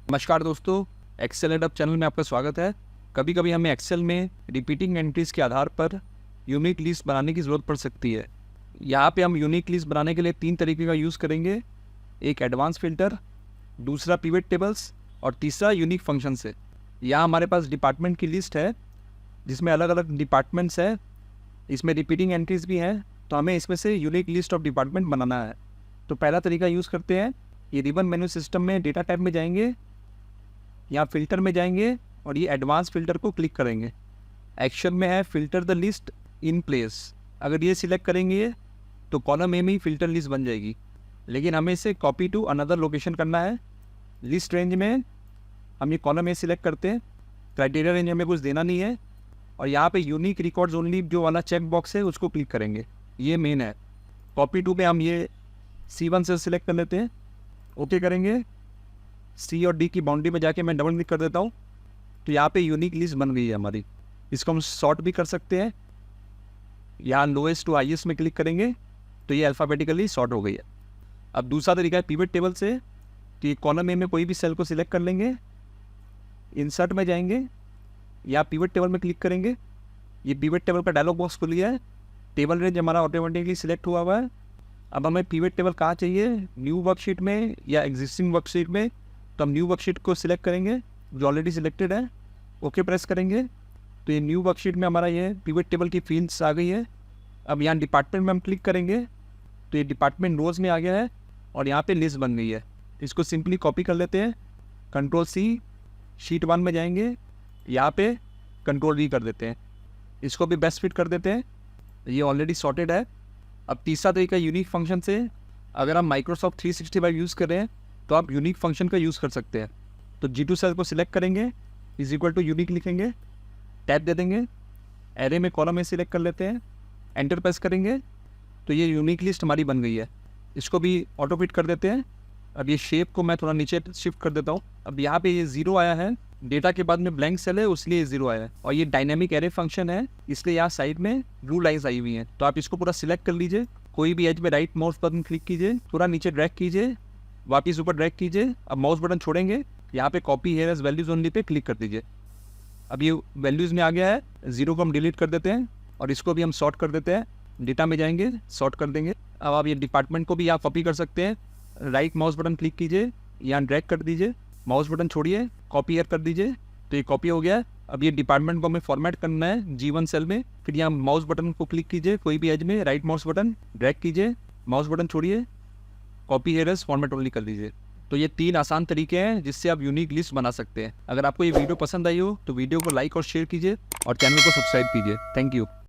नमस्कार दोस्तों, Excel add up channel में आपका स्वागत है। कभी कभी हमें एक्सेल में रिपीटिंग एंट्रीज के आधार पर यूनिक लिस्ट बनाने की ज़रूरत पड़ सकती है। यहाँ पे हम यूनिक लिस्ट बनाने के लिए 3 तरीके का यूज़ करेंगे। एक एडवांस फिल्टर, दूसरा पिवट टेबल्स और तीसरा यूनिक फंक्शन से। यहाँ हमारे पास डिपार्टमेंट की लिस्ट है जिसमें अलग अलग डिपार्टमेंट्स है, इसमें रिपीटिंग एंट्रीज भी हैं, तो हमें इसमें से यूनिक लिस्ट ऑफ डिपार्टमेंट बनाना है। तो पहला तरीका यूज़ करते हैं। ये रिबन मेन्यू सिस्टम में डेटा टैब में जाएंगे, यहाँ फ़िल्टर में जाएंगे और ये एडवांस फ़िल्टर को क्लिक करेंगे। एक्शन में है filter the list in place. अगर ये सिलेक्ट करेंगे तो कॉलम ए में ही फ़िल्टर लिस्ट बन जाएगी, लेकिन हमें इसे कॉपी टू अनदर लोकेशन करना है। लिस्ट रेंज में हम ये कॉलम ए सिलेक्ट करते हैं, क्राइटेरिया रेंज हमें कुछ देना नहीं है, और यहाँ पे यूनिक रिकॉर्ड्स ओनली जो वाला चेक बॉक्स है उसको क्लिक करेंगे, ये मेन है। कॉपी टू में हम ये C1 से सिलेक्ट कर लेते हैं, ओके करेंगे। C और D की बाउंड्री में जाके मैं डबल क्लिक कर देता हूँ, तो यहाँ पे यूनिक लिस्ट बन गई है हमारी। इसको हम सॉर्ट भी कर सकते हैं। यहाँ लोएस्ट टू हाईएस्ट में क्लिक करेंगे तो ये अल्फ़ाबेटिकली सॉर्ट हो गई है। अब दूसरा तरीका है पिवट टेबल से। तो ये कॉलम ए में कोई भी सेल को सिलेक्ट कर लेंगे, इंसर्ट में जाएंगे, यहाँ पिवट टेबल में क्लिक करेंगे। ये पिवट टेबल का डायलॉग बॉक्स खुल गया है। टेबल रेंज हमारा ऑटोमेटिकली सिलेक्ट हुआ है। अब हमें पिवट टेबल कहाँ चाहिए, न्यू वर्कशीट में या एग्जिस्टिंग वर्कशीट में, तो हम न्यू वर्कशीट को सिलेक्ट करेंगे जो ऑलरेडी सिलेक्टेड है, ओके प्रेस करेंगे तो ये न्यू वर्कशीट में हमारा ये पिवट टेबल की फील्ड्स आ गई है। अब यहाँ डिपार्टमेंट में हम क्लिक करेंगे तो ये डिपार्टमेंट रोज में आ गया है और यहाँ पे लिस्ट बन गई है। इसको सिंपली कॉपी कर लेते हैं, Ctrl+C, शीट 1 में जाएंगे, यहाँ पे Ctrl+V कर देते हैं, इसको भी बेस्ट फिट कर देते हैं, ये ऑलरेडी सॉर्टेड है। अब तीसरा तरीका यूनिक फंक्शन से। अगर आप माइक्रोसॉफ्ट 365 यूज़ कर रहे हैं तो आप यूनिक फंक्शन का यूज़ कर सकते हैं। तो G2 सेल को सिलेक्ट करेंगे, = यूनिक लिखेंगे, टैब दे देंगे, एरे में कॉलम में सिलेक्ट कर लेते हैं, एंटर प्रेस करेंगे तो ये यूनिक लिस्ट हमारी बन गई है। इसको भी ऑटो फिट कर देते हैं। अब ये शेप को मैं थोड़ा नीचे शिफ्ट कर देता हूँ। अब यहाँ पे ये 0 आया है, डेटा के बाद में ब्लैंक सेल है इसलिए 0 आया है, और ये डायनेमिक एरे फंक्शन है इसलिए यहाँ साइड में ब्लू लाइन्स आई हुई हैं। तो आप इसको पूरा सिलेक्ट कर लीजिए, कोई भी एज में राइट माउस बटन क्लिक कीजिए, पूरा नीचे ड्रैग कीजिए, वापस ऊपर ड्रैग कीजिए। अब माउस बटन छोड़ेंगे, यहाँ पे copy here as values only पे क्लिक कर दीजिए। अब ये वैल्यूज़ में आ गया है, 0 को हम डिलीट कर देते हैं और इसको भी हम सॉर्ट कर देते हैं। डेटा में जाएंगे, सॉर्ट कर देंगे। अब आप ये डिपार्टमेंट को भी यहाँ कॉपी कर सकते हैं, राइट माउस बटन क्लिक कीजिए, यहाँ ड्रैग कर दीजिए, माउस बटन छोड़िए, कॉपी हेयर कर दीजिए, तो ये कॉपी हो गया। अब ये डिपार्टमेंट को हमें फॉर्मेट करना है G1 सेल में, फिर यहाँ माउस बटन को क्लिक कीजिए, कोई भी एज में राइट माउस बटन ड्रैग कीजिए, माउस बटन छोड़िए, copy here as format only कर दीजिए। तो ये 3 आसान तरीके हैं जिससे आप यूनिक लिस्ट बना सकते हैं। अगर आपको ये वीडियो पसंद आई हो तो वीडियो को लाइक और शेयर कीजिए और चैनल को सब्सक्राइब कीजिए। Thank you.